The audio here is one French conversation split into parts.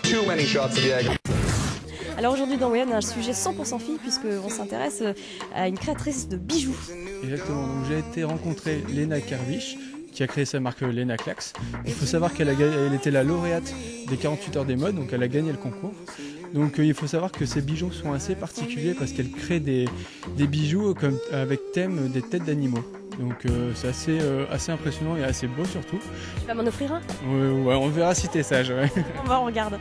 Too many shots of the egg. Alors aujourd'hui dans Wayonne, on a un sujet 100% filles puisqu'on s'intéresse à une créatrice de bijoux. Exactement, donc j'ai été rencontrer Lena Kervish qui a créé sa marque Lena Clax. Il faut savoir qu'elle était la lauréate des 48 heures des modes, donc elle a gagné le concours. Donc il faut savoir que ces bijoux sont assez particuliers parce qu'elle crée des bijoux avec thème des têtes d'animaux. Donc c'est assez impressionnant et assez beau surtout. Tu vas m'en offrir un ? Ouais, on verra si t'es sage. Ouais. On regarde.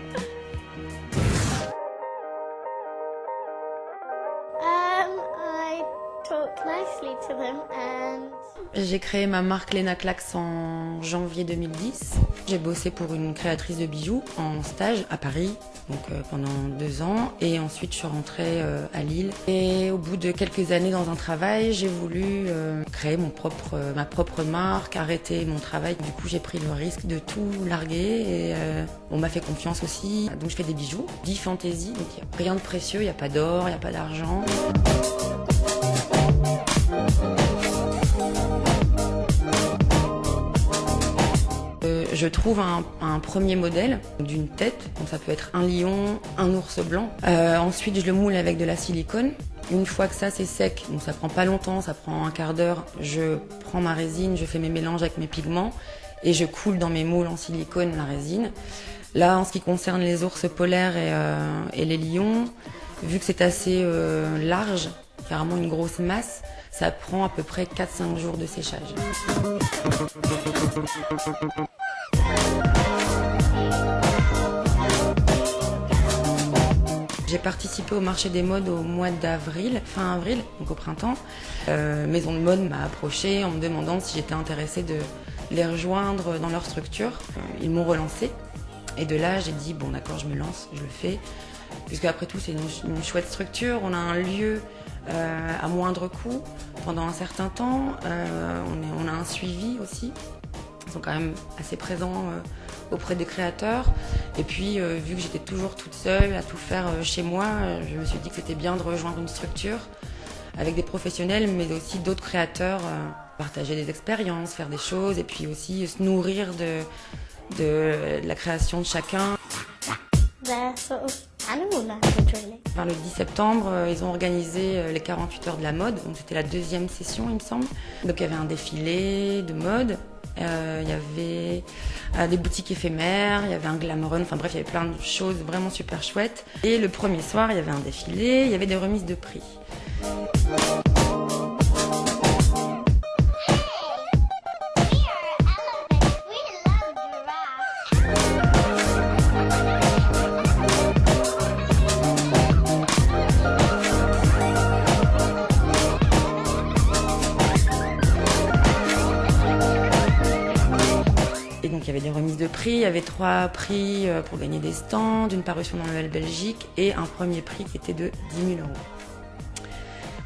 I talked nicely to them and... J'ai créé ma marque Lena Clax en janvier 2010. J'ai bossé pour une créatrice de bijoux en stage à Paris, donc pendant 2 ans. Et ensuite, je suis rentrée à Lille. Et au bout de quelques années dans un travail, j'ai voulu créer ma propre marque, arrêter mon travail. Du coup, j'ai pris le risque de tout larguer et on m'a fait confiance aussi. Donc, je fais des bijoux, dits fantaisie. Donc, il n'y a rien de précieux, il n'y a pas d'or, il n'y a pas d'argent. Je trouve un premier modèle d'une tête, donc ça peut être un lion, un ours blanc. Ensuite, je le moule avec de la silicone. Une fois que ça c'est sec, donc ça prend pas longtemps, ça prend un quart d'heure, je prends ma résine, je fais mes mélanges avec mes pigments et je coule dans mes moules en silicone la résine. Là, en ce qui concerne les ours polaires et les lions, vu que c'est assez large, carrément une grosse masse, ça prend à peu près 4-5 jours de séchage. J'ai participé au marché des modes au mois d'avril, fin avril, donc au printemps. Maison de mode m'a approché en me demandant si j'étais intéressée de les rejoindre dans leur structure. Ils m'ont relancé et de là j'ai dit bon d'accord, je me lance, je le fais. Puisque après tout c'est une chouette structure, on a un lieu à moindre coût pendant un certain temps, on a un suivi aussi. Ils sont quand même assez présents auprès des créateurs. Et puis, vu que j'étais toujours toute seule à tout faire chez moi, je me suis dit que c'était bien de rejoindre une structure avec des professionnels, mais aussi d'autres créateurs, partager des expériences, faire des choses, et puis aussi se nourrir de la création de chacun. They're sort of animal language, really. Vers le 10 septembre, ils ont organisé les 48 heures de la mode, donc c'était la 2e session, il me semble. Donc il y avait un défilé de mode. Il y avait des boutiques éphémères, il y avait un glam run, enfin bref, il y avait plein de choses vraiment super chouettes. Et le premier soir, il y avait un défilé, il y avait des remises de prix. Donc il y avait des remises de prix, il y avait 3 prix pour gagner des stands, une parution dans le Belgique et un premier prix qui était de 10 000 €.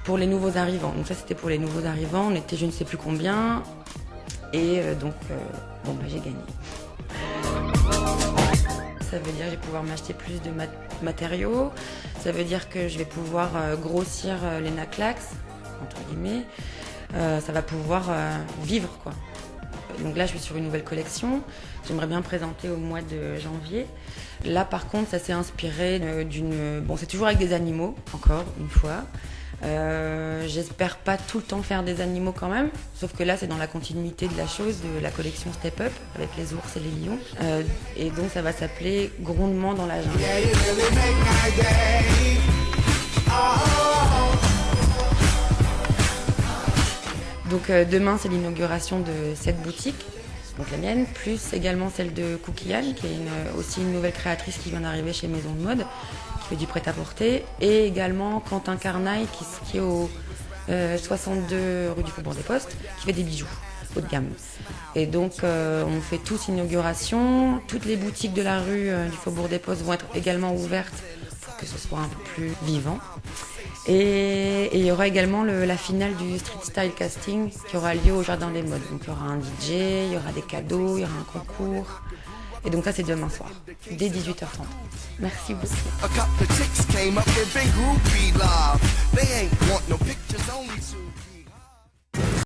Pour les nouveaux arrivants, donc ça c'était pour les nouveaux arrivants, on était je ne sais plus combien et j'ai gagné. Ça veut dire que je vais pouvoir m'acheter plus de matériaux, ça veut dire que je vais pouvoir grossir Lena Clax, entre guillemets, ça va pouvoir vivre quoi. Donc là, je suis sur une nouvelle collection. J'aimerais bien présenter au mois de janvier. Là, par contre, ça s'est inspiré d'une... Bon, c'est toujours avec des animaux, encore une fois. J'espère pas tout le temps faire des animaux quand même. Sauf que là, c'est dans la continuité de la chose, de la collection Step Up, avec les ours et les lions. Et donc, ça va s'appeler Grondement dans la jungle. Donc demain c'est l'inauguration de cette boutique, donc la mienne, plus également celle de Cookie Anne, qui est aussi une nouvelle créatrice qui vient d'arriver chez Maison de Mode, qui fait du prêt-à-porter, et également Quentin Carnaille qui est au 62 rue du Faubourg des Postes, qui fait des bijoux haut de gamme. Et donc on fait tous l'inauguration, toutes les boutiques de la rue du Faubourg des Postes vont être également ouvertes pour que ce soit un peu plus vivant. Et il y aura également la finale du Street Style Casting qui aura lieu au Jardin des Modes. Donc il y aura un DJ, il y aura des cadeaux, il y aura un concours. Et donc ça c'est demain soir, dès 18h30. Merci beaucoup.